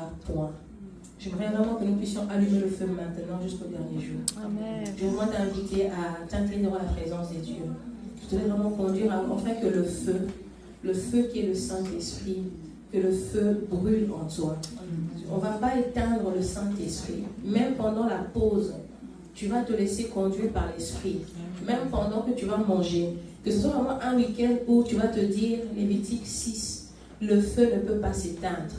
à point. J'aimerais vraiment que nous puissions allumer le feu maintenant jusqu'au dernier jour. Amen. Je voudrais t'inviter à t'incliner devant la présence de Dieu. Je te laisse vraiment conduire afin que le feu qui est le Saint-Esprit, que le feu brûle en toi. On ne va pas éteindre le Saint-Esprit. Même pendant la pause, tu vas te laisser conduire par l'Esprit. Même pendant que tu vas manger. Que ce soit vraiment un week-end où tu vas te dire, Lévitique 6, le feu ne peut pas s'éteindre.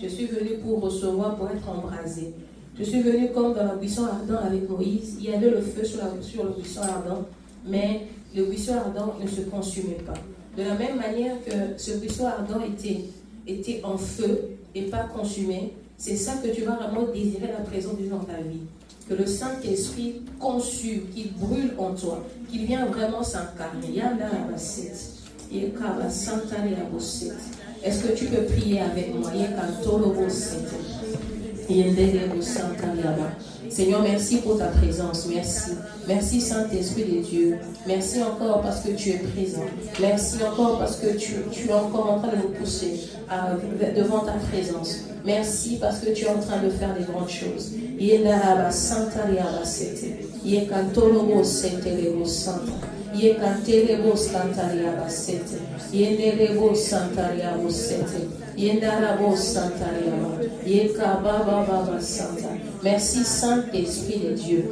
Je suis venu pour recevoir, pour être embrasé. Je suis venu comme dans la buisson ardent avec Moïse. Il y avait le feu sur le buisson ardent, mais le buisson ardent ne se consumait pas. De la même manière que ce buisson ardent était en feu et pas consumé, c'est ça que tu vas vraiment désirer la présence de Dieu dans ta vie. Que le Saint-Esprit consume, qu'il brûle en toi, qu'il vienne vraiment s'incarner. Est-ce que tu peux prier avec moi? Seigneur, merci pour ta présence. Merci. Merci Saint-Esprit de Dieu. Merci encore parce que tu es présent. Merci encore parce que tu es encore en train de nous pousser devant ta présence. Merci parce que tu es en train de faire des grandes choses. Merci Saint-Esprit de Dieu.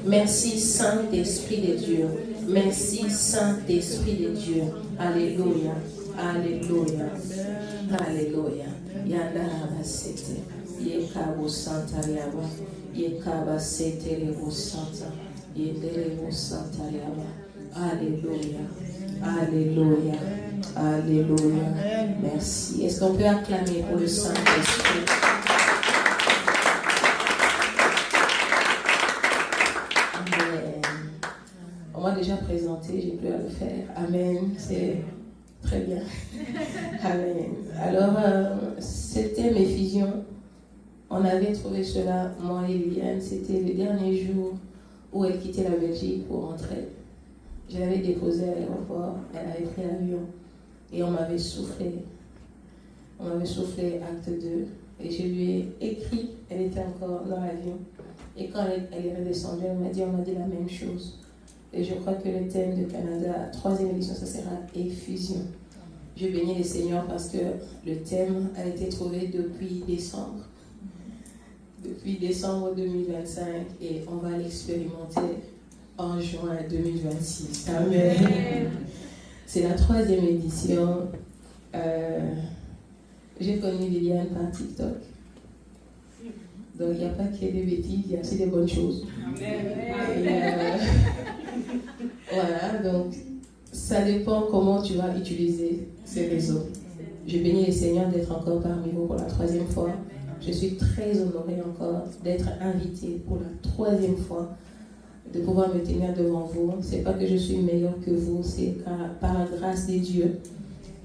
Merci Saint-Esprit de Dieu. Merci Saint-Esprit de Dieu. Alléluia. Alléluia. Alléluia. Yandara sete. Yekabo Santa Yaba. Yekaba sete rebo Santa. Yenderebo Santa Yaba. Alléluia. Alléluia. Alléluia. Merci. Est-ce qu'on peut acclamer pour le Saint-Esprit? On m'a déjà présenté, j'ai plus à le faire. Amen. C'est très bien. Amen. Alors, c'était mes fusions. On avait trouvé cela, moi et Liliane. C'était le dernier jour où elle quittait la Belgique pour rentrer. Je l'avais déposée à l'aéroport. Elle avait pris l'avion. Et on m'avait soufflé. On m'avait soufflé acte 2. Et je lui ai écrit. Elle était encore dans l'avion. Et quand elle est redescendue, on m'a dit la même chose. Et je crois que le thème de Canada, 3e édition, ça sera effusion. Je bénis le Seigneur parce que le thème a été trouvé depuis décembre. Depuis décembre 2025 et on va l'expérimenter en juin 2026. Amen. C'est la 3e édition. J'ai connu Liliane par TikTok. Donc il n'y a pas que des bêtises, il y a aussi des bonnes choses. Voilà, donc ça dépend comment tu vas utiliser ces réseaux. Je bénis le Seigneur d'être encore parmi vous pour la 3e fois. Je suis très honorée encore d'être invitée pour la 3e fois, de pouvoir me tenir devant vous. Ce n'est pas que je suis meilleure que vous, c'est par la grâce de Dieu.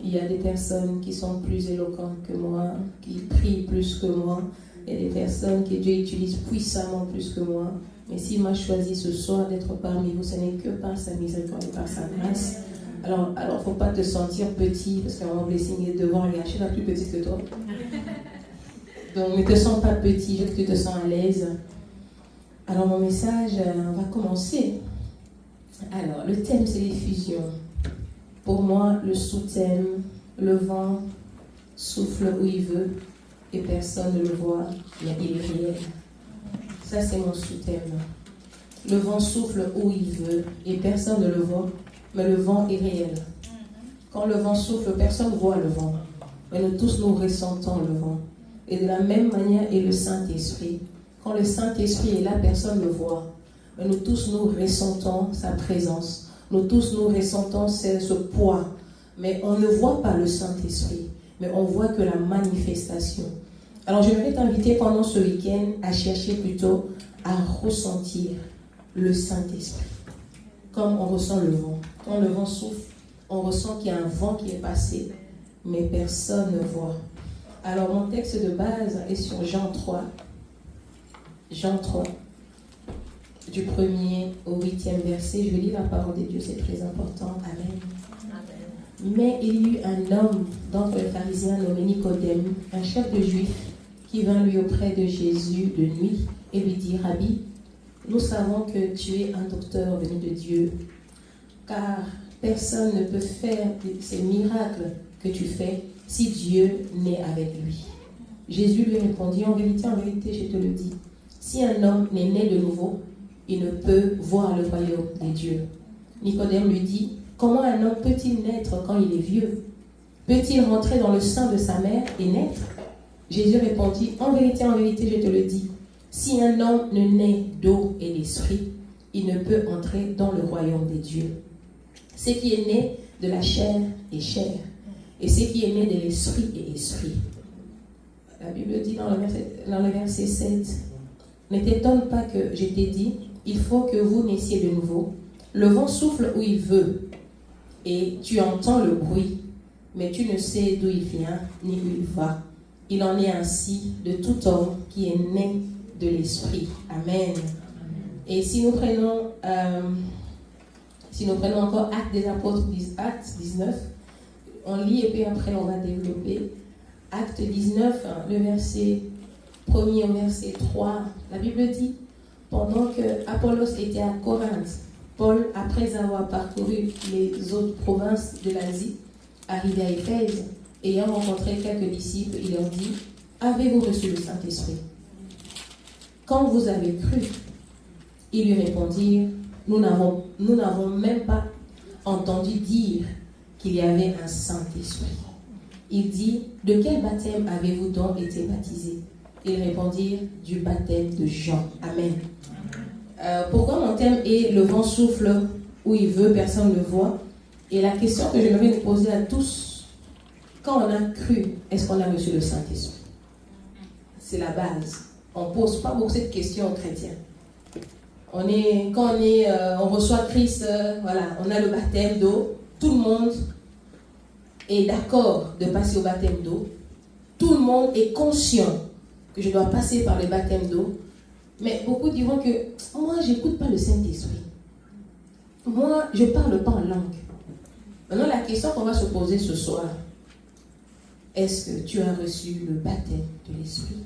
Il y a des personnes qui sont plus éloquentes que moi, qui prient plus que moi. Il y a des personnes que Dieu utilise puissamment plus que moi. Mais s'il m'a choisi ce soir d'être parmi vous, ce n'est que par sa miséricorde et par sa grâce. Alors, il ne faut pas te sentir petit, parce qu'à mon blessing est devant, je suis la plus petite que toi. Donc, ne te sens pas petit, je veux que tu te sens à l'aise. Alors, mon message va commencer. Alors, le thème, c'est l'effusion. Pour moi, le sous-thème, le vent souffle où il veut et personne ne le voit, il est réel. Ça, c'est mon sous-thème. Le vent souffle où il veut et personne ne le voit, mais le vent est réel. Quand le vent souffle, personne ne voit le vent, mais nous tous, nous ressentons le vent. Et de la même manière est le Saint-Esprit. Quand le Saint-Esprit est là, personne ne le voit, mais nous tous, nous ressentons sa présence. Nous tous, nous ressentons ce poids. Mais on ne voit pas le Saint-Esprit, mais on voit que la manifestation. Alors, je vais t'inviter pendant ce week-end à chercher plutôt à ressentir le Saint-Esprit. Comme on ressent le vent. Quand le vent souffle, on ressent qu'il y a un vent qui est passé, mais personne ne voit. Alors, mon texte de base est sur Jean 3. Jean 3. Du 1er au 8e verset, je vais lire la parole de Dieu, c'est très important. Amen. Mais il y eut un homme d'entre les pharisiens nommé Nicodème, un chef de juifs, qui vint lui auprès de Jésus de nuit et lui dit, Rabbi, nous savons que tu es un docteur venu de Dieu, car personne ne peut faire ces miracles que tu fais si Dieu n'est avec lui. Jésus lui répondit, en vérité, je te le dis, si un homme n'est né de nouveau, il ne peut voir le royaume des dieux. Nicodème lui dit, comment un homme peut-il naître quand il est vieux? Peut-il rentrer dans le sein de sa mère et naître? Jésus répondit, en vérité, je te le dis, si un homme ne naît d'eau et d'esprit, il ne peut entrer dans le royaume des dieux. Ce qui est né de la chair est chair, et ce qui est né de l'esprit est esprit. La Bible dit dans le verset 7, ne t'étonne pas que je t'ai dit, il faut que vous naissiez de nouveau. Le vent souffle où il veut, et tu entends le bruit, mais tu ne sais d'où il vient, ni où il va. Il en est ainsi de tout homme qui est né de l'esprit. Amen. Et si nous prenons encore Actes des Apôtres, Actes 19, on lit et puis après on va développer. Acte 19, le verset 1er au verset 3, la Bible dit, pendant que Apollos était à Corinthe, Paul, après avoir parcouru les autres provinces de l'Asie, arrivé à Éphèse, ayant rencontré quelques disciples, il leur dit, avez-vous reçu le Saint-Esprit? Quand vous avez cru, ils lui répondirent, nous n'avons même pas entendu dire qu'il y avait un Saint-Esprit. Il dit, de quel baptême avez-vous donc été baptisés? Ils répondirent, du baptême de Jean. Amen. Pourquoi mon thème est le vent souffle où il veut, personne ne le voit? Et la question que j'aimerais nous poser à tous, quand on a cru, est-ce qu'on a reçu le Saint-Esprit? C'est la base. On ne pose pas beaucoup cette question aux chrétiens. On reçoit Christ, voilà, on a le baptême d'eau, tout le monde est d'accord de passer au baptême d'eau, tout le monde est conscient que je dois passer par le baptême d'eau, mais beaucoup diront que moi, je n'écoute pas le Saint-Esprit. Moi, je ne parle pas en langue. Maintenant, la question qu'on va se poser ce soir, est-ce que tu as reçu le baptême de l'Esprit?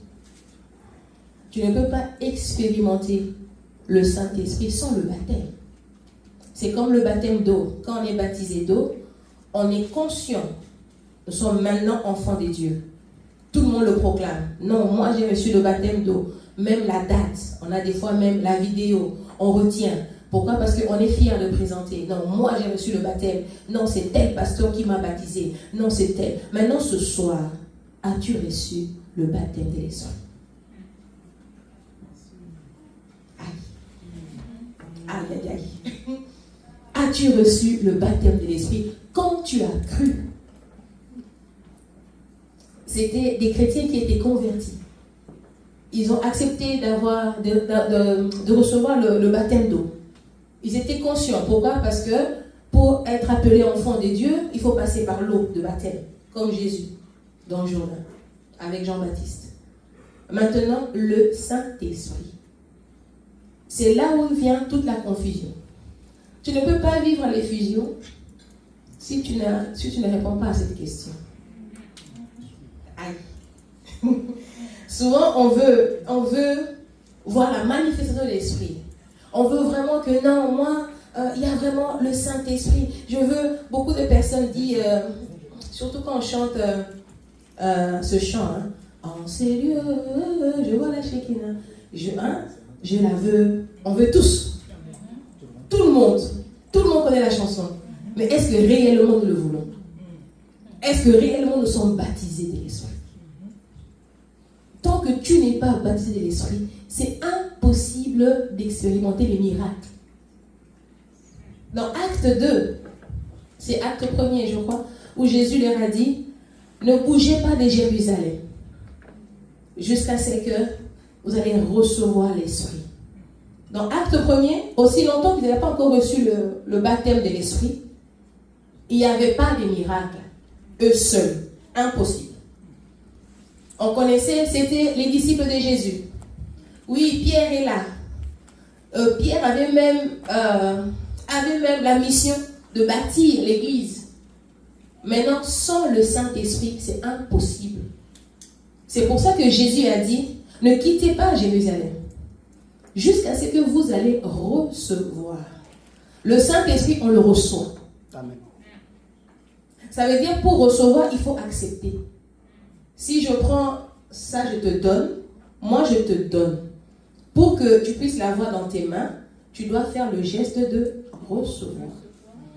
Tu ne peux pas expérimenter le Saint-Esprit sans le baptême. C'est comme le baptême d'eau. Quand on est baptisé d'eau, on est conscient. Nous sommes maintenant enfants de Dieu. Tout le monde le proclame. Non, moi j'ai reçu le baptême d'eau. Même la date, on a des fois même la vidéo, on retient. Pourquoi? Parce qu'on est fiers de présenter. Non, moi j'ai reçu le baptême. Non, c'est tel pasteur qui m'a baptisé. Non, c'est tel. Maintenant ce soir, as-tu reçu le baptême de l'Esprit? Aïe, aïe, aïe. As-tu reçu le baptême de l'Esprit quand tu as cru? C'était des chrétiens qui étaient convertis. Ils ont accepté de recevoir le baptême d'eau. Ils étaient conscients. Pourquoi? Parce que pour être appelé enfant de Dieu, il faut passer par l'eau de baptême, comme Jésus dans le Jourdain, avec Jean-Baptiste. Maintenant, le Saint-Esprit. C'est là où vient toute la confusion. Tu ne peux pas vivre l'effusion si tu ne réponds pas à cette question. Aïe. Souvent, on veut voir la manifestation de l'Esprit. On veut vraiment que non, moi, il y a vraiment le Saint-Esprit. Je veux, beaucoup de personnes disent, surtout quand on chante ce chant, hein, en ces lieux, je vois la Shekinah. Je la veux, on veut tous. Tout le monde connaît la chanson. Mais est-ce que réellement nous le voulons? Est-ce que réellement nous sommes baptisés de l'Esprit? Tant que tu n'es pas baptisé de l'Esprit, c'est impossible d'expérimenter les miracles. Dans Acte 2, c'est Acte 1er, je crois, où Jésus leur a dit, ne bougez pas de Jérusalem jusqu'à ce que vous allez recevoir l'Esprit. Dans Acte 1er, aussi longtemps qu'ils n'avaient pas encore reçu le baptême de l'Esprit, il n'y avait pas de miracles. Eux seuls. Impossible. On connaissait, c'était les disciples de Jésus. Oui, Pierre est là. Pierre avait même la mission de bâtir l'église. Maintenant, sans le Saint-Esprit, c'est impossible. C'est pour ça que Jésus a dit, ne quittez pas Jérusalem, jusqu'à ce que vous allez recevoir. Le Saint-Esprit, on le reçoit. Amen. Ça veut dire, pour recevoir, il faut accepter. Si je prends ça, je te donne, moi je te donne. Pour que tu puisses l'avoir dans tes mains, tu dois faire le geste de recevoir.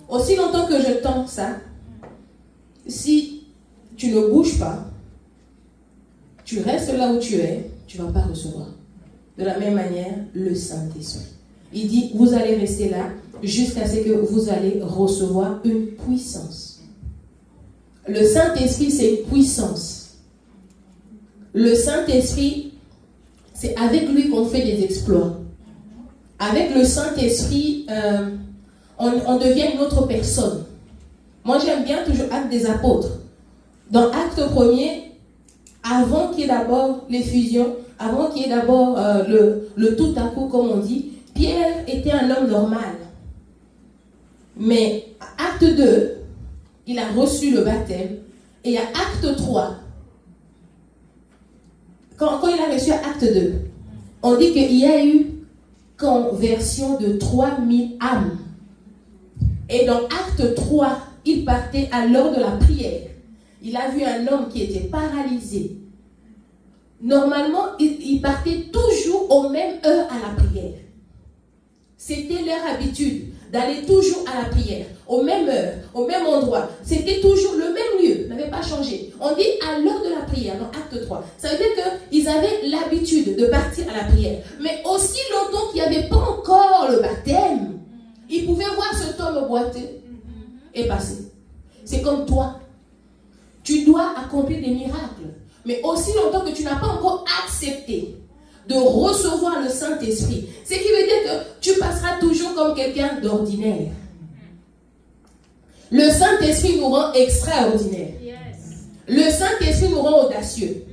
Aussi longtemps que je tends ça, si tu ne bouges pas, tu restes là où tu es, tu ne vas pas recevoir. De la même manière, le Saint-Esprit. Il dit, vous allez rester là jusqu'à ce que vous allez recevoir une puissance. Le Saint-Esprit, c'est une puissance. Le Saint-Esprit, c'est avec lui qu'on fait des exploits. Avec le Saint-Esprit, on devient une autre personne. Moi, j'aime bien toujours Actes des Apôtres. Dans Acte 1er, avant qu'il y ait d'abord l'effusion, avant qu'il y ait d'abord le tout à coup, comme on dit, Pierre était un homme normal. Mais à Acte 2, il a reçu le baptême. Et à Acte 3, quand il a reçu Acte 2, on dit qu'il y a eu conversion de 3000 âmes. Et dans Acte 3, il partait à l'heure de la prière. Il a vu un homme qui était paralysé. Normalement, il partait toujours aux mêmes heures à la prière. C'était leur habitude d'aller toujours à la prière, aux mêmes heures, au même endroit. C'était toujours le même lieu, n'avait pas changé. On dit à l'heure de la prière, dans Acte 3. Ça veut dire qu'ils avaient l'habitude de partir à la prière. Mais aussi longtemps qu'il n'y avait pas encore le baptême, ils pouvaient voir cet homme boiter et passer. C'est comme toi. Tu dois accomplir des miracles. Mais aussi longtemps que tu n'as pas encore accepté de recevoir le Saint-Esprit, ce qui veut dire que tu passeras toujours comme quelqu'un d'ordinaire. Le Saint-Esprit nous rend extraordinaire. Le Saint-Esprit nous rend audacieux.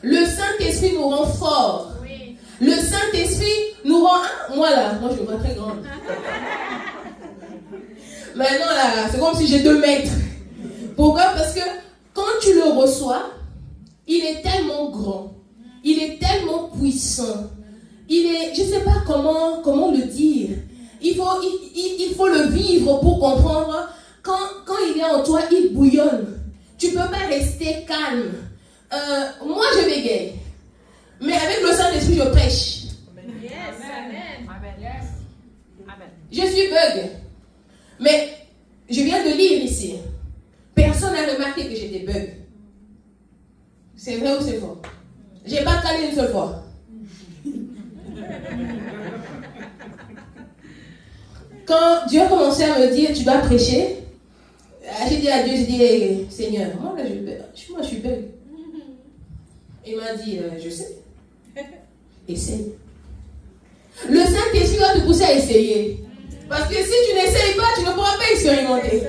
Le Saint-Esprit nous rend fort. Le Saint-Esprit nous rend... Moi je me vois très grande. Maintenant là, c'est comme si j'ai 2 mètres. Pourquoi? Parce que quand tu le reçois, il est tellement grand. Il est tellement puissant. Il est, je ne sais pas comment le dire. Il faut le vivre pour comprendre. Quand il est en toi, il bouillonne. Tu ne peux pas rester calme. Moi, je bégaye. Mais avec le Saint-Esprit, je prêche. Yes. Amen. Amen. Yes. Amen. Je suis bug. Mais je viens de lire ici. Personne n'a remarqué que j'étais bug. C'est vrai ou c'est faux? Je n'ai pas calé une seule fois. Quand Dieu a commencé à me dire, tu dois prêcher, j'ai dit à Dieu, j'ai dit, Seigneur, moi je suis bug. Il m'a dit, je sais. Essaye. Le Saint-Esprit va te pousser à essayer. Parce que si tu n'essayes pas, tu ne pourras pas expérimenter.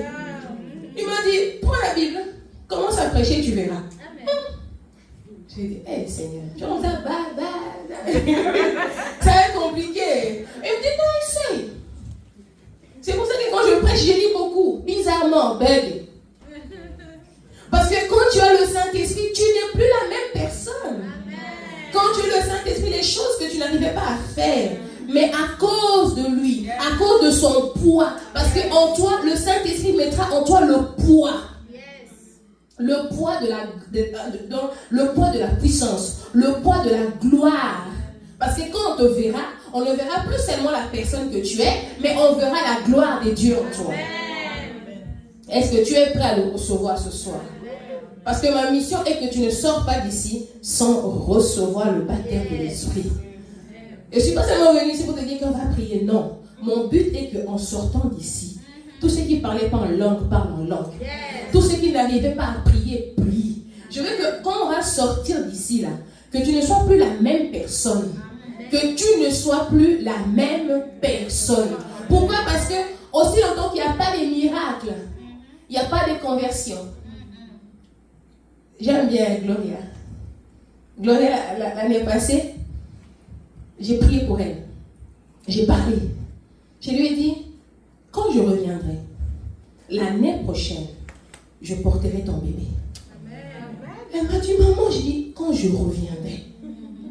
Il m'a dit, prends la Bible, commence à prêcher, tu verras. J'ai dit, hé Seigneur, tu vois ça, ça va être compliqué. Et il me dit, non, essaye. C'est pour ça que quand je prêche, je lis beaucoup. Bizarrement, bug. Parce que quand tu as le Saint-Esprit, tu n'es plus la même personne. Quand tu as le Saint-Esprit, les choses que tu n'arrivais pas à faire, mais à cause de lui, à cause de son poids, parce qu'en toi, le Saint-Esprit mettra en toi le poids. Le poids de la puissance, le poids de la gloire. Parce que quand on te verra, on ne verra plus seulement la personne que tu es, mais on verra la gloire de Dieu en toi. Est-ce que tu es prêt à le recevoir ce soir? Parce que ma mission est que tu ne sors pas d'ici sans recevoir le baptême de l'Esprit. Et je ne suis pas seulement venu ici pour te dire qu'on va prier. Non. Mon but est qu'en sortant d'ici, tous ceux qui ne parlaient pas en langue parlent en langue. Tous ceux qui n'arrivaient pas à prier, prient. Je veux que quand on va sortir d'ici, là, que tu ne sois plus la même personne. Que tu ne sois plus la même personne. Pourquoi? Parce que aussi longtemps qu'il n'y a pas de miracles, il n'y a pas de conversion. J'aime bien Gloria. Gloria, l'année passée, j'ai prié pour elle. J'ai parlé. Je lui ai dit, quand je reviendrai, l'année prochaine, je porterai ton bébé. Elle m'a dit, maman, je dis, quand je reviendrai,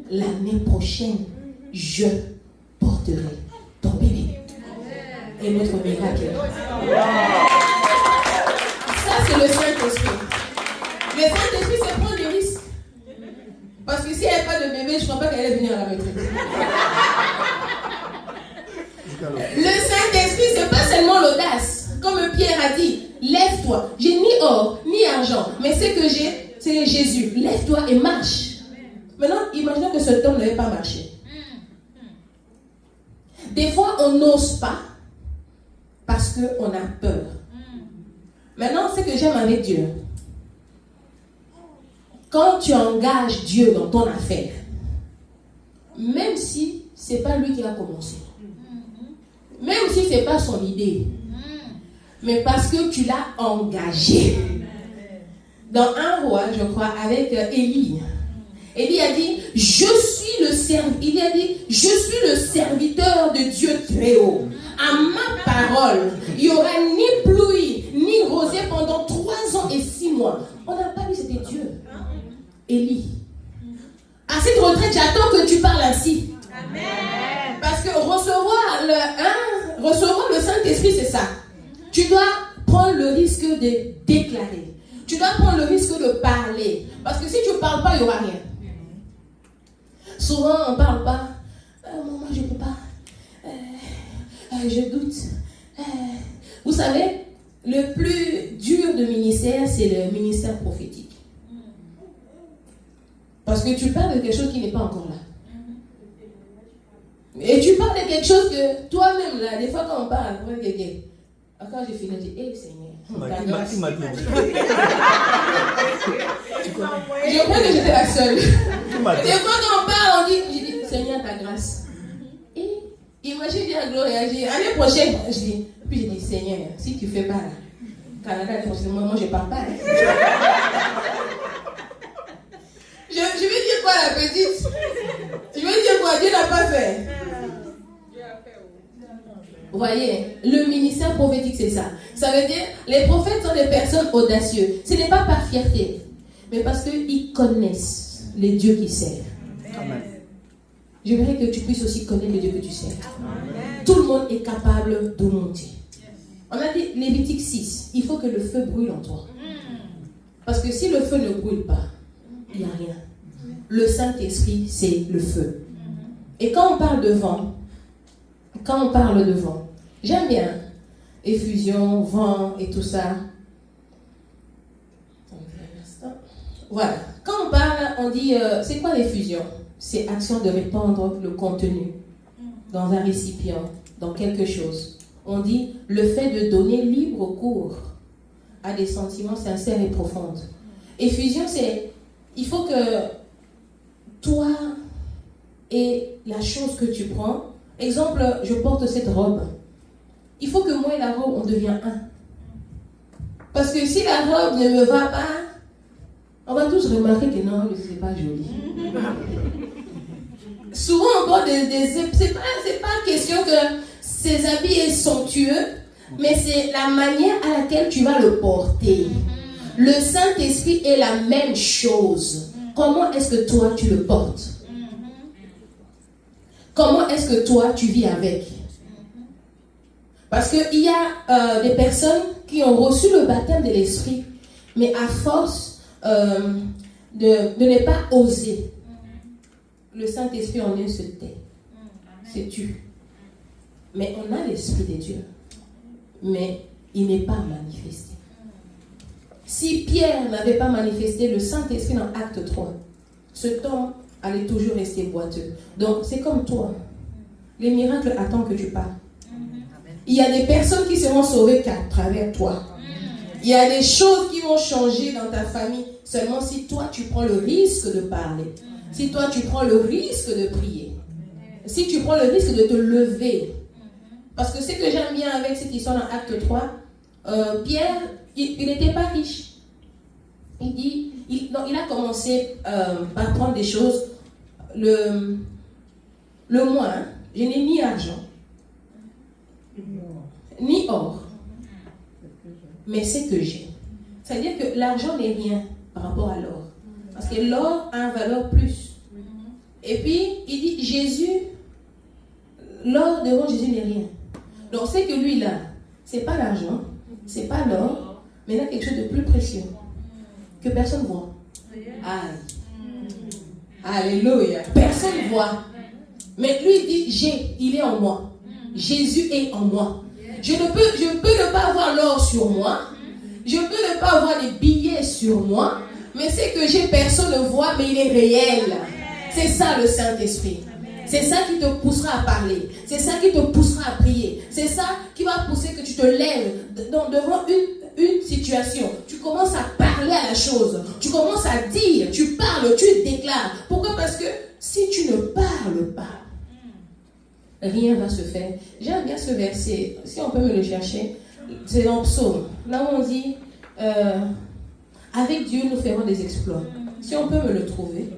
l'année prochaine, je porterai ton bébé. Et notre miracle est là. Ça, c'est le Saint-Esprit. Le Saint-Esprit, c'est prendre des risques. Parce que s'il n'y avait pas de bébé, je ne crois pas qu'elle allait venir à la retraite. Le Saint-Esprit, ce n'est pas seulement l'audace. Comme Pierre a dit, lève-toi. J'ai ni or, ni argent, mais ce que j'ai, c'est Jésus. Lève-toi et marche. Maintenant, imaginons que cet homme n'avait pas marché. Des fois, on n'ose pas parce qu'on a peur. Maintenant, ce que j'aime avec Dieu, quand tu engages Dieu dans ton affaire, même si ce n'est pas lui qui a commencé, même si ce n'est pas son idée, mais parce que tu l'as engagé. Dans un roi, je crois, avec Élie, Élie a dit, je suis le serviteur de Dieu très haut. À ma parole, il n'y aura ni pluie, ni rosée pendant 3 ans et 6 mois. On n'a pas vu, c'était Dieu. Élie. À cette retraite, j'attends que tu parles ainsi. Amen. Parce que recevoir le Saint-Esprit, c'est ça. Tu dois prendre le risque de déclarer. Tu dois prendre le risque de parler. Parce que si tu ne parles pas, il n'y aura rien. Souvent, on ne parle pas. Maman, je ne peux pas. Je doute. Vous savez, le plus dur de ministère, c'est le ministère prophétique. Parce que tu parles de quelque chose qui n'est pas encore là. Et tu parles de quelque chose que toi-même, là, des fois quand on parle, quand j'ai fini, je dis, hé Seigneur, ta grâce. Je crois que j'étais la seule. Des fois quand on parle, on dit, Seigneur, ta grâce. Et imagine bien Gloria, l'année prochaine, puis je dis, Seigneur, si tu ne fais pas là, Canada, l'année prochaine, moi je ne parle pas. Je vais dire quoi la petite? Je vais dire quoi? Dieu n'a pas fait. Vous voyez, le ministère prophétique, c'est ça. Ça veut dire, les prophètes sont des personnes audacieuses. Ce n'est pas par fierté, mais parce qu'ils connaissent les dieux qu'ils servent. Amen. J'aimerais que tu puisses aussi connaître le Dieu que tu serves. Amen. Tout le monde est capable de monter. On a dit, Lévitique 6, il faut que le feu brûle en toi. Parce que si le feu ne brûle pas, il n'y a rien. Le Saint-Esprit, c'est le feu. Et quand on parle de vent, j'aime bien effusion, vent et tout ça. Voilà. Quand on parle, on dit, c'est quoi l'effusion? C'est action de répandre le contenu dans un récipient, dans quelque chose. On dit le fait de donner libre cours à des sentiments sincères et profonds. Effusion, c'est, il faut que toi et la chose que tu prends, exemple, je porte cette robe. Il faut que moi et la robe, on devient un. Parce que si la robe ne me va pas, on va tous remarquer que non, ce n'est pas joli. Souvent, on porte c'est pas question que ces habits sont somptueux, mais c'est la manière à laquelle tu vas le porter. Le Saint-Esprit est la même chose. Comment est-ce que toi, tu le portes? Comment est-ce que toi, tu vis avec? Parce qu'il y a des personnes qui ont reçu le baptême de l'Esprit, mais à force de ne pas oser, le Saint-Esprit en eux se tait. C'est tu. Mais on a l'Esprit de Dieu, mais il n'est pas manifesté. Si Pierre n'avait pas manifesté le Saint-Esprit dans Acte 3, ce temps allait toujours rester boiteux. Donc, c'est comme toi. Les miracles attendent que tu parles. Il y a des personnes qui seront sauvées qu'à travers toi. Il y a des choses qui vont changer dans ta famille seulement si toi, tu prends le risque de parler. Si toi, tu prends le risque de prier. Si tu prends le risque de te lever. Parce que ce que j'aime bien avec cette histoire dans Acte 3, Pierre, il n'était pas riche. Il a commencé par prendre des choses. Le moi, je n'ai ni argent, ni or, mais c'est que j'ai. C'est-à-dire que l'argent n'est rien par rapport à l'or. Parce que l'or a une valeur plus. Et puis, il dit, Jésus, l'or devant Jésus n'est rien. Donc, c'est que lui, là, c'est pas l'argent, c'est pas l'or, mais il a quelque chose de plus précieux que personne ne voit. Alléluia. Personne ne voit. Mais lui, il dit, il est en moi. Jésus est en moi. Je peux ne pas avoir l'or sur moi. Je peux ne pas avoir des billets sur moi. Mais c'est que j'ai personne ne voit, mais il est réel. C'est ça le Saint-Esprit. C'est ça qui te poussera à parler. C'est ça qui te poussera à prier. C'est ça qui va pousser que tu te lèves devant une situation. Tu commences à parler à la chose. Tu commences à dire, tu parles, tu déclares. Pourquoi? Parce que si tu ne parles pas, rien ne va se faire. J'aime bien ce verset. Si on peut me le chercher, c'est dans Psaume. Là où on dit, avec Dieu, nous ferons des exploits. Si on peut me le trouver.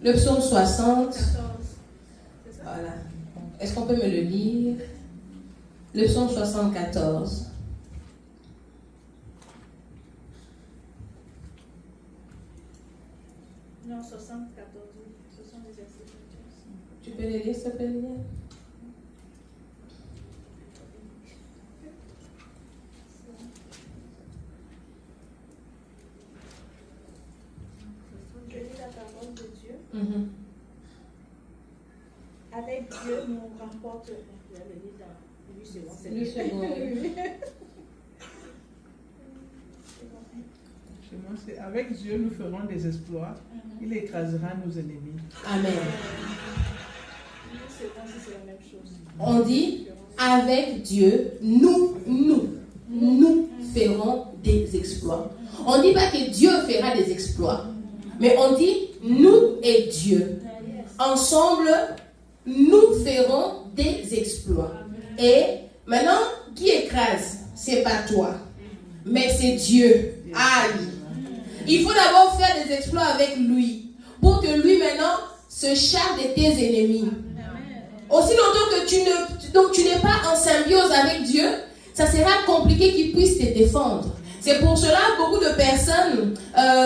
Le psaume 60. Voilà. Est-ce qu'on peut me le lire? Le psaume 74. Non, 74. Ce sont des versets. Tu peux les lire, s'il te plaît, Liliane? Je lis la parole de Dieu. Avec Dieu, nous remportons. Je vais le lire dans 8 secondes. C'est 8 secondes. Chez moi, c'est avec Dieu, nous ferons des exploits. Il écrasera nos ennemis. Amen. 8 secondes, c'est la même chose. On dit, avec Dieu, nous ferons des exploits. On ne dit pas que Dieu fera des exploits, mais on dit, nous et Dieu, ensemble, nous ferons des exploits. Et maintenant, qui écrase? C'est pas toi, mais c'est Dieu. Aïe. Il faut d'abord faire des exploits avec lui, pour que lui maintenant se charge de tes ennemis. Aussi longtemps que tu n'es pas en symbiose avec Dieu, ça sera compliqué qu'il puisse te défendre. C'est pour cela que beaucoup de personnes,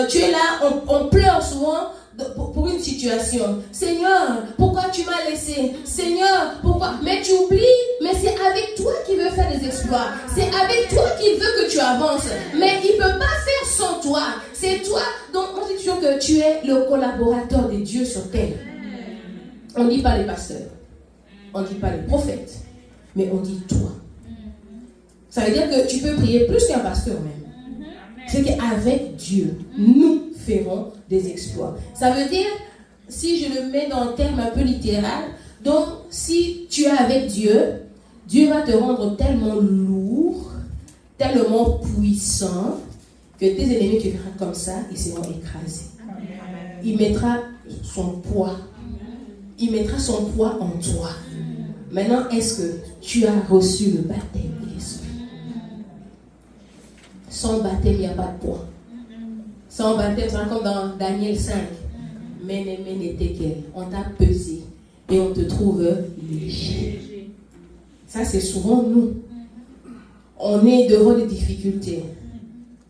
tu es là, on pleure souvent pour une situation. Seigneur, pourquoi tu m'as laissé? Seigneur, pourquoi? Mais tu oublies, mais c'est avec toi qu'il veut faire des exploits. C'est avec toi qu'il veut que tu avances. Mais il ne peut pas faire sans toi. C'est toi. Donc on dit toujours que tu es le collaborateur de Dieu sur terre. On ne dit pas les pasteurs. On ne dit pas les prophètes. Mais on dit toi. Ça veut dire que tu peux prier plus qu'un pasteur même. C'est qu'avec Dieu, nous ferons des exploits. Ça veut dire, si je le mets dans un terme un peu littéral, donc si tu es avec Dieu, Dieu va te rendre tellement lourd, tellement puissant, que tes ennemis te verront comme ça, ils seront écrasés. Il mettra son poids. Il mettra son poids en toi. Maintenant, est-ce que tu as reçu le baptême de l'Esprit? Sans baptême, il n'y a pas de poids. Sans baptême, c'est comme dans Daniel 5. On t'a pesé et on te trouve léger. Ça, c'est souvent nous. On est devant des difficultés.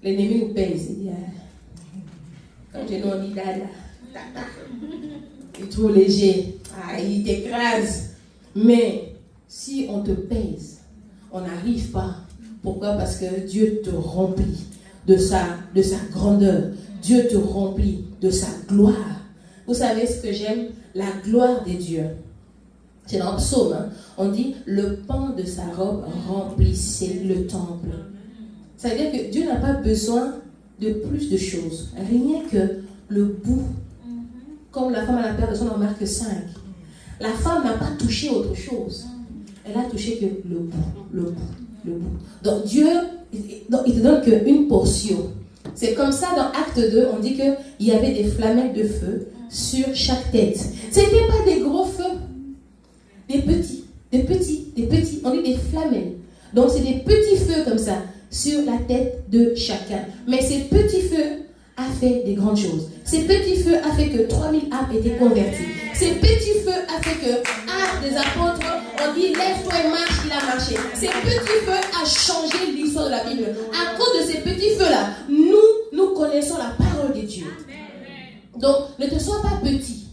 L'ennemi nous pèse. Comme je nous on dit dada, il est trop léger. Il t'écrase. Mais si on te pèse, on n'arrive pas. Pourquoi? Parce que Dieu te remplit de sa grandeur. Dieu te remplit de sa gloire. Vous savez ce que j'aime? La gloire de Dieu. C'est dans le psaume. On dit, le pan de sa robe remplissait le temple. Ça veut dire que Dieu n'a pas besoin de plus de choses. Rien que le bout. Comme la femme à la paire de son en Marc 5. La femme n'a pas touché autre chose. Elle a touché que le bout. Donc Dieu, il te donne qu'une portion. C'est comme ça dans Acte 2, on dit qu'il y avait des flammettes de feu sur chaque tête. Ce n'étaient pas des gros feux. Des petits. On dit des flammettes. Donc c'est des petits feux comme ça sur la tête de chacun. Mais ces petits feux a fait des grandes choses. Ces petits feux a fait que 3000 âmes étaient converties. Ces petits feux a fait que Actes des apôtres, on dit lève-toi et marche, il a marché. Ces petits feux a changé l'histoire de la Bible. À cause de ces petits feux-là, nous connaissons la parole de Dieu. Donc, ne te sois pas petit.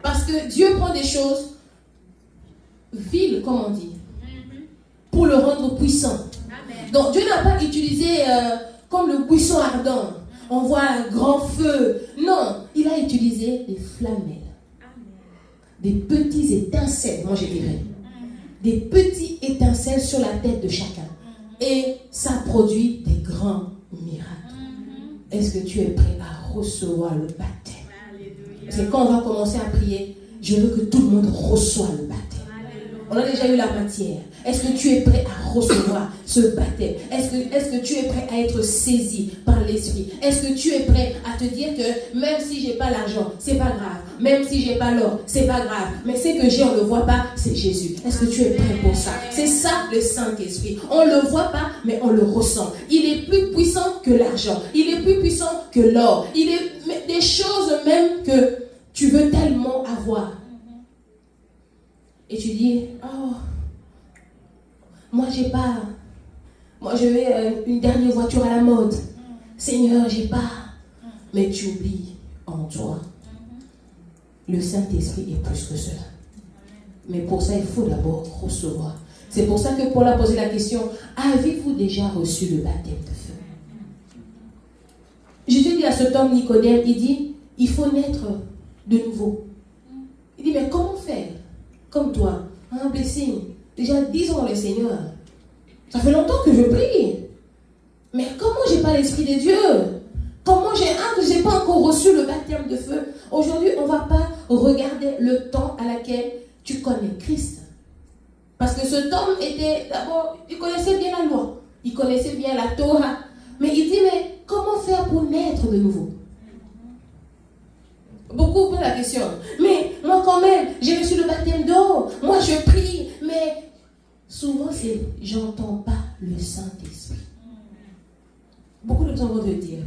Parce que Dieu prend des choses viles, comme on dit, pour le rendre puissant. Donc, Dieu n'a pas utilisé comme le buisson ardent. On voit un grand feu. Non, il a utilisé des flamelles. Des petits étincelles, moi je dirais. Des petits étincelles sur la tête de chacun. Et ça produit des grands miracles. Est-ce que tu es prêt à recevoir le baptême? Parce que quand on va commencer à prier, je veux que tout le monde reçoive le baptême. On a déjà eu la matière. Est-ce que tu es prêt à recevoir ce baptême? Est-ce que tu es prêt à être saisi par l'Esprit? Est-ce que tu es prêt à te dire que même si j'ai pas l'argent, c'est pas grave. Même si j'ai pas l'or, c'est pas grave. Mais ce que j'ai, on le voit pas, c'est Jésus. Est-ce que tu es prêt pour ça? C'est ça le Saint-Esprit. On le voit pas, mais on le ressent. Il est plus puissant que l'argent. Il est plus puissant que l'or. Il est des choses même que tu veux tellement avoir. Et tu dis, oh, moi j'ai pas, moi je veux une dernière voiture à la mode. Seigneur, j'ai pas. Mais tu oublies en toi. Le Saint-Esprit est plus que cela. Mais pour ça, il faut d'abord recevoir. C'est pour ça que Paul a posé la question, avez-vous déjà reçu le baptême de feu? Jésus dit à cet homme Nicodème, il dit, il faut naître de nouveau. Il dit, mais comment faire? Comme toi, un blessing. Déjà 10 ans le Seigneur. Ça fait longtemps que je prie. Mais comment j'ai pas l'Esprit de Dieu? Comment j'ai que j'ai pas encore reçu le baptême de feu? Aujourd'hui, on va pas regarder le temps à laquelle tu connais Christ. Parce que cet homme était d'abord, il connaissait bien la loi. Il connaissait bien la Torah. Mais il dit, mais comment faire pour naître de nouveau? Beaucoup posent la question. Mais moi quand même, j'ai reçu le baptême d'eau. Moi je prie. Mais souvent c'est, j'entends pas le Saint-Esprit. Beaucoup de gens vont te dire,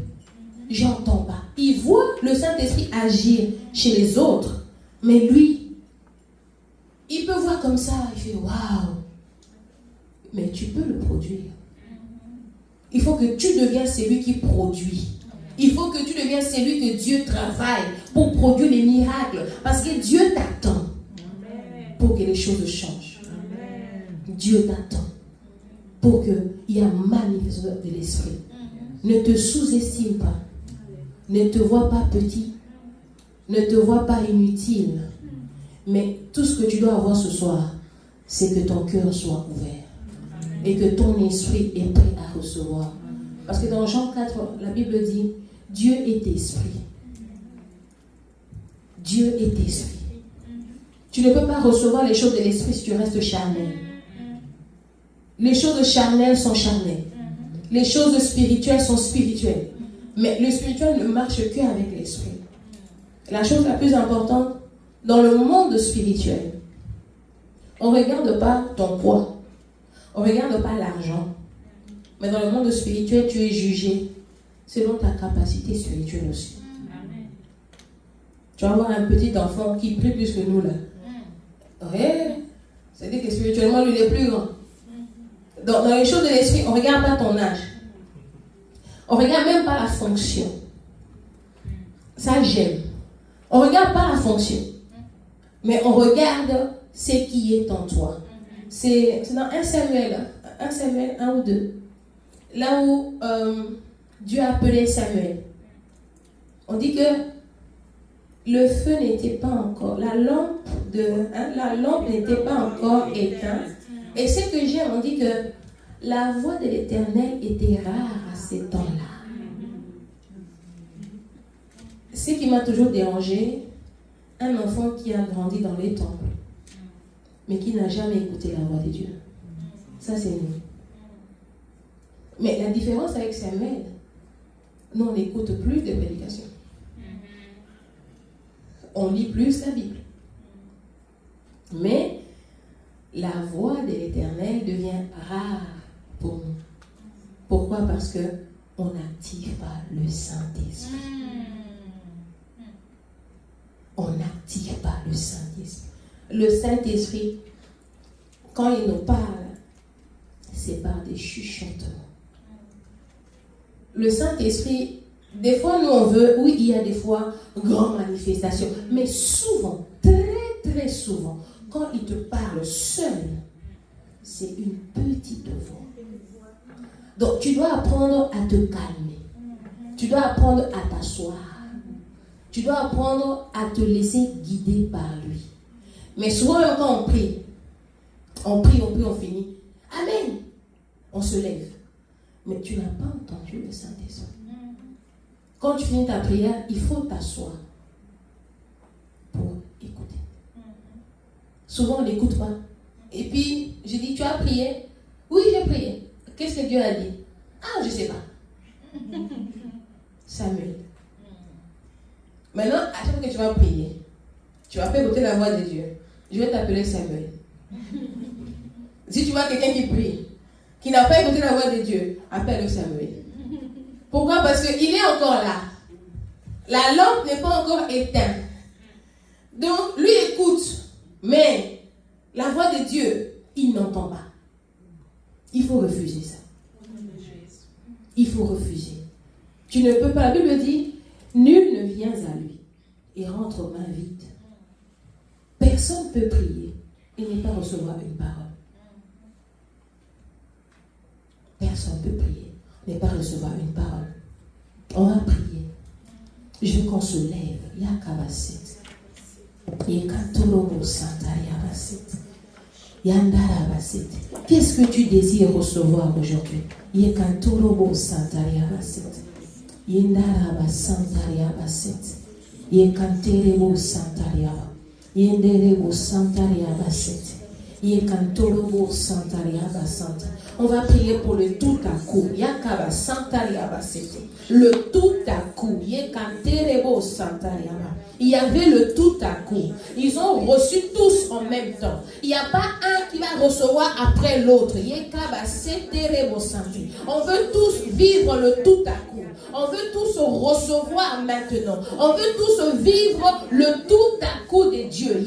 j'entends pas. Il voit le Saint-Esprit agir chez les autres. Mais lui, il peut voir comme ça. Il fait, waouh. Mais tu peux le produire. Il faut que tu deviennes celui qui produit. Il faut que tu deviennes celui que Dieu travaille pour produire les miracles. Parce que Dieu t'attend pour que les choses changent. Dieu t'attend pour qu'il y ait un manifestation de l'Esprit. Ne te sous-estime pas. Ne te vois pas petit. Ne te vois pas inutile. Mais tout ce que tu dois avoir ce soir, c'est que ton cœur soit ouvert. Et que ton esprit est prêt à recevoir. Parce que dans Jean 4, la Bible dit, Dieu est esprit. Dieu est esprit. Tu ne peux pas recevoir les choses de l'esprit si tu restes charnel. Les choses charnelles sont charnelles. Les choses spirituelles sont spirituelles. Mais le spirituel ne marche qu'avec l'esprit. La chose la plus importante, dans le monde spirituel, on ne regarde pas ton poids. On ne regarde pas l'argent. Mais dans le monde spirituel, tu es jugé selon ta capacité spirituelle aussi. Tu vas avoir un petit enfant qui prie plus que nous là. Ouais. C'est-à-dire que spirituellement, lui, il est plus grand. Dans les choses de l'esprit, on ne regarde pas ton âge. On ne regarde même pas la fonction. Ça, j'aime. On ne regarde pas la fonction. Mais on regarde ce qui est en toi. C'est dans 1 Samuel 1 ou 2. Là où Dieu a appelé Samuel. On dit que le feu n'était pas encore, la lampe n'était pas encore éteinte. Et ce que j'aime, on dit que la voix de l'Éternel était rare à ces temps-là. Ce qui m'a toujours dérangé, un enfant qui a grandi dans les temples, mais qui n'a jamais écouté la voix de Dieu. Ça, c'est nous. Mais la différence avec Samuel, nous, on n'écoute plus de prédications. On lit plus la Bible. Mais la voix de l'Éternel devient rare pour nous. Pourquoi? Parce que on n'active pas le Saint-Esprit. On n'active pas le Saint-Esprit. Le Saint-Esprit, quand il nous parle, c'est par des chuchotements. Le Saint-Esprit, des fois nous on veut, oui, il y a des fois grandes manifestations, mais souvent, très souvent, quand il te parle seul, c'est une petite voix. Donc tu dois apprendre à te calmer. Tu dois apprendre à t'asseoir. Tu dois apprendre à te laisser guider par lui. Mais souvent quand on prie, on finit. Amen. On se lève. Mais tu n'as pas entendu le Saint-Esprit. Quand tu finis ta prière, il faut t'asseoir pour écouter. Souvent, on n'écoute pas. Et puis, je dis, tu as prié? Oui, j'ai prié. Qu'est-ce que Dieu a dit? Ah, je ne sais pas. Samuel. Maintenant, à chaque fois que tu vas prier, tu vas faire écouter la voix de Dieu. Je vais t'appeler Samuel. Si tu vois quelqu'un qui prie, qui n'a pas écouté la voix de Dieu, appelle Samuel. Pourquoi? Parce qu'il est encore là. La lampe n'est pas encore éteinte. Donc, lui écoute, mais la voix de Dieu, il n'entend pas. Il faut refuser ça. Il faut refuser. Tu ne peux pas, la Bible dit, nul ne vient à lui et rentre main vide. Personne ne peut prier et ne pas recevoir une parole. Personne ne peut prier, ne pas recevoir une parole. On va prier. Je veux qu'on se lève. Yakabasit. Yekatolobo Santariabasit. Yandarabasit. Qu'est-ce que tu désires recevoir aujourd'hui? Yekatolobo Santariabasit. Yendaraba Santariabasit. Yekanterebo Santariaba. Yenderebo Santariabasit. Yekantolobo Santariabasit. On va prier pour le tout à coup. Yakaba Santariabasit. Le tout à coup. Yekanterebo Santariaba. Il y avait le tout à coup. Ils ont reçu tous en même temps. Il n'y a pas un qui va recevoir après l'autre. On veut tous vivre le tout à coup. On veut tous recevoir maintenant. On veut tous vivre le tout à coup de Dieu.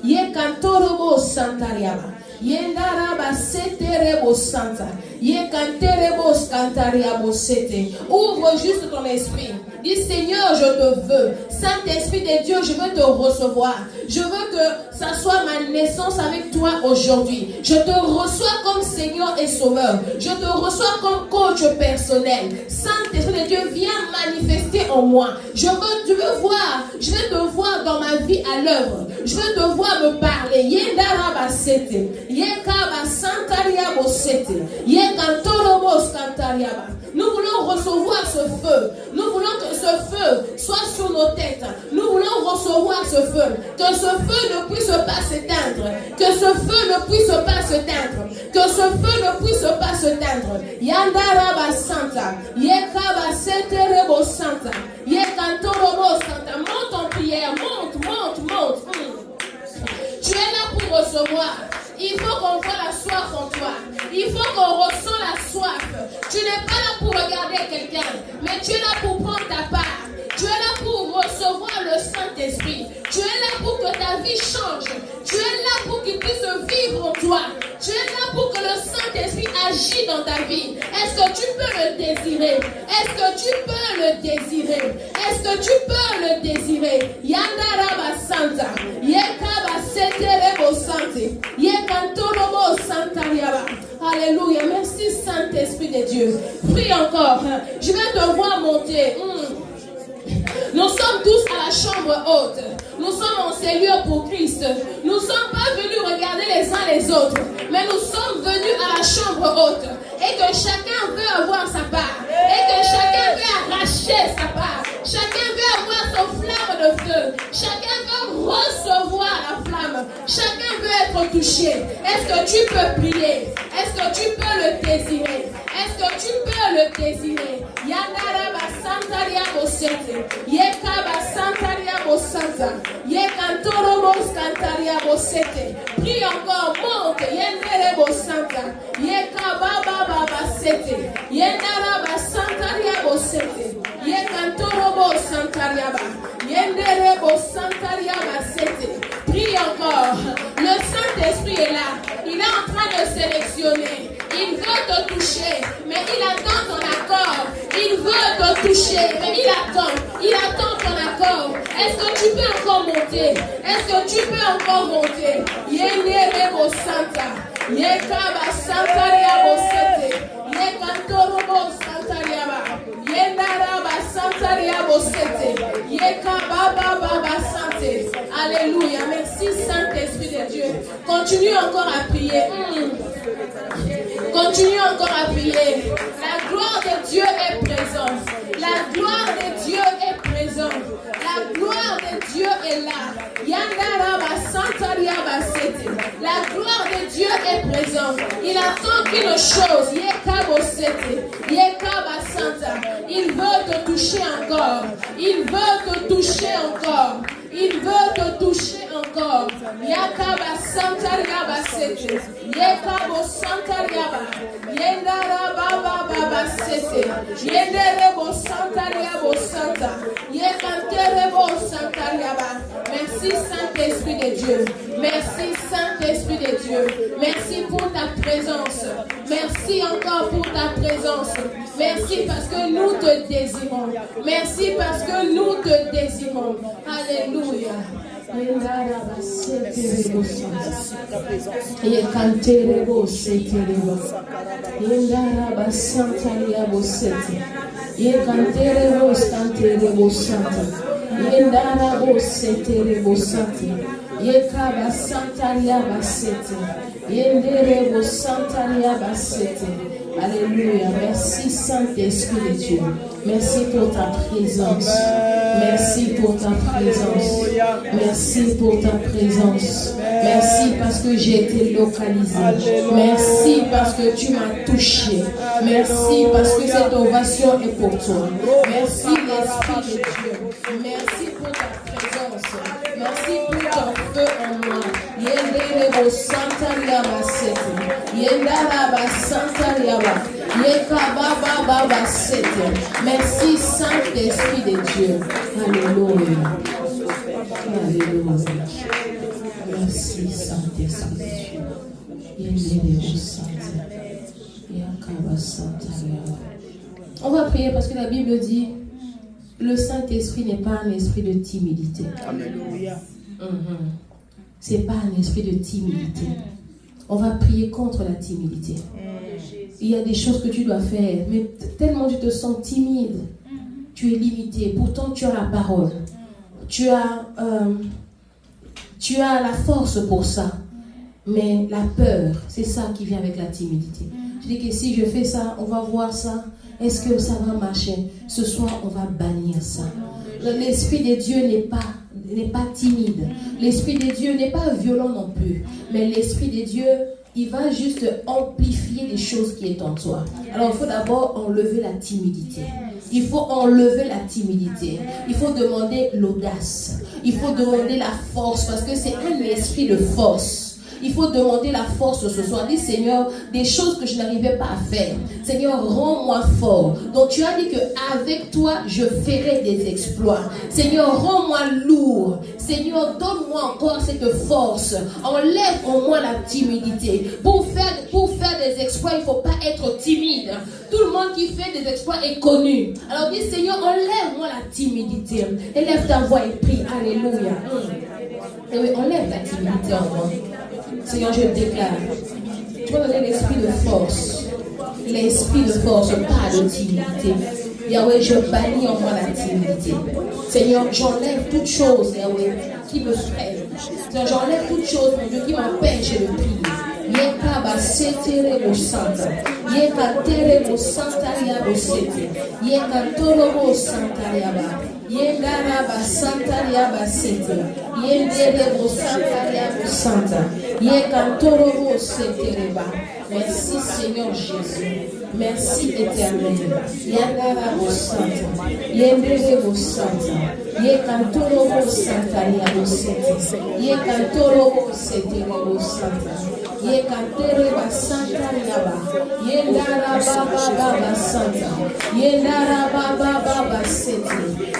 Yekantorobo Santariaba. Yendaraba seterebo santa. Yekanterebo scantariabo sete. Ouvre juste ton esprit. Dis Seigneur, je te veux. Saint-Esprit de Dieu, je veux te recevoir. Je veux que ça soit ma naissance avec toi aujourd'hui. Je te reçois comme Seigneur et Sauveur. Je te reçois comme coach personnel. Saint-Esprit de Dieu, viens manifester en moi. Je veux voir. Je veux te voir dans ma vie à l'œuvre. Je veux te voir me parler. Yendaraba sete. Yekaba santariabo sete. Yekantorobo scantariaba. Nous voulons recevoir ce feu. Nous voulons que ce feu soit sur nos têtes. Nous voulons recevoir ce feu. Que ce feu ne puisse pas s'éteindre. Que ce feu ne puisse pas s'éteindre. Que ce feu ne puisse pas s'éteindre. Yandaraba Santa. Yekaba Seterebo Santa. Yekantorobo Santa. Monte en prière. Monte. Tu es là pour recevoir. Il faut qu'on voit la soif en toi. Il faut qu'on ressent la soif. Tu n'es pas là pour regarder quelqu'un, mais tu es là pour prendre ta part. Tu es là pour recevoir le Saint-Esprit. Tu es là pour que ta vie change. Tu es là pour qu'il puisse vivre en toi. Tu es là pour que le Saint-Esprit agisse dans ta vie. Est-ce que tu peux le désirer? Est-ce que tu peux le désirer? Est-ce que tu peux le désirer? Yandaraba Santa. Yekaba Seterebo Santé. Yekantorobo Santariaba. Alléluia. Merci Saint-Esprit de Dieu. Prie encore. Je vais te voir monter. Nous sommes tous à la chambre haute. Nous sommes en cellule pour Christ. Nous ne sommes pas venus regarder les uns les autres, mais nous sommes venus à la chambre haute. Et que chacun veut avoir sa part. Et que chacun veut arracher sa part. Chacun veut avoir son flamme de feu. Chacun veut recevoir la flamme. Chacun veut être touché. Est-ce que tu peux prier? Est-ce que tu peux le désirer? Est-ce que tu peux le désirer? Yandaraba Santariabo Sete. Yekaba Santariabo Sete. Santa. Yekantorobo Scantaria Bosete. Prie encore, monte. Yenderebo Santa. Yekababa Baba Sete. Yendaraba Santaria Bosete. Yekantorobo Santariaba. Yenderebo Santariaba Sete. Prie encore. Le Saint-Esprit est là. Il est en train de sélectionner. Il veut te toucher, mais il attend ton accord. Il veut te toucher, mais il attend ton accord. Est-ce que tu peux encore monter? Est-ce que tu peux encore monter? Yenderebo Santa. Yekaba Santaria Bosete. Yekantorobo Santariaba. Yendaraba Santaria Bosete. Yekababa Baba Santé. Alléluia. Merci Saint-Esprit de Dieu. Continue encore à prier. Continue encore à prier. La gloire de Dieu est présente. La gloire de Dieu est présente. La gloire de Dieu est là. Yandaraba Santariaba Sete. La gloire de Dieu est présente. Il attend qu'une chose. Yekabo Sete. Yekaba Santa. Il veut te toucher encore. Il veut te toucher encore. Il veut te toucher encore. Yakaba Santariaba Sete. Yekabo Santariaba. Yendaraba Baba Sete. Yenderebo Santariabo Santa. Yekanterebo Santariaba. Merci Saint-Esprit de Dieu. Merci Saint-Esprit de Dieu. Merci pour ta présence. Merci encore pour ta présence. Merci parce que nous te désirons. Merci parce que nous te désirons. Alléluia. Alléluia. Merci Saint-Esprit de Dieu. Merci pour ta présence. Merci pour ta présence. Merci pour ta présence. Merci parce que j'ai été localisé. Merci parce que tu m'as touché. Merci parce que cette ovation est pour toi. Merci l'Esprit de Dieu. Merci pour ta présence. Merci pour ton feu en moi. Yenderebo Santaria Basete. Yendaraba Santaria. Yekababa Baba Sete. Merci Saint-Esprit de Dieu. Alléluia. Alléluia. Merci Saint-Esprit de Dieu. Yenderebo Santaria. Yakaba Santaria. On va prier parce que la Bible dit le Saint-Esprit n'est pas un esprit de timidité. Alléluia. C'est pas un esprit de timidité. On va prier contre la timidité. Il y a des choses que tu dois faire, mais tellement tu te sens timide, tu es limité. Pourtant, tu as la parole. Tu as la force pour ça. Mais la peur, c'est ça qui vient avec la timidité. Je dis que si je fais ça, on va voir ça. Est-ce que ça va marcher? Ce soir, on va bannir ça. L'Esprit de Dieu n'est pas timide. L'Esprit de Dieu n'est pas violent non plus. Mais l'Esprit de Dieu, il va juste amplifier les choses qui est en toi. Alors, il faut d'abord enlever la timidité. Il faut enlever la timidité. Il faut demander l'audace. Il faut demander la force parce que c'est un esprit de force. Il faut demander la force ce soir. Dis Seigneur, des choses que je n'arrivais pas à faire. Seigneur, rends-moi fort. Donc tu as dit qu'avec toi, je ferai des exploits. Seigneur, rends-moi lourd. Seigneur, donne-moi encore cette force. Enlève en moi la timidité. Pour faire des exploits, il ne faut pas être timide. Tout le monde qui fait des exploits est connu. Alors dis Seigneur, enlève-moi la timidité. Élève ta voix et prie. Alléluia. Et oui, enlève la timidité en moi. Seigneur, je déclare, tu vas donner l'esprit de force. L'esprit de force, pas de timidité. Yahweh, je bannis en moi la timidité. Seigneur, j'enlève toute chose, Yahweh, qui me freine. Seigneur, j'enlève toute chose, mon Dieu, qui m'empêche de prier. Yekaba setere bo santa. Yeka tere bo santa yabo sete. Yeka torobo santa yaba. Yendaraba santa yaba sete. Yendere bo santa yabo santa. Yeka torobo setere ba. Merci Seigneur Jésus. Merci éternel. Yandara bo santa. Yendere bo santa. Ye kantoro bo santa ya bo sete. Ye kantoro bo sete bo santa. Ye kantere ba santa yaba. Yendara baba baba santa. Yendara baba baba sete.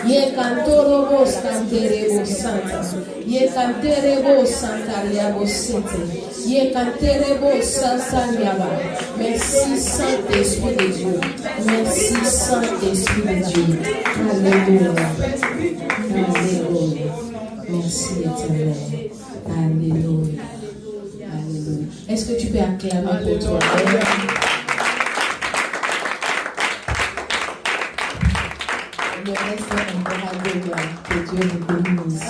Ye kantoro bo kantere bo santa. Ye kantere bo santa ya bo sete. Ye kantere bo santa yaba. Merci Saint-Esprit de Dieu. Merci Saint-Esprit de Dieu. Alléluia. Alléluia. Merci éternel. Alléluia. Alléluia. Est-ce que tu peux acclamer pour toi? Le reste est encore à Dieu. Que Dieu vous bénisse.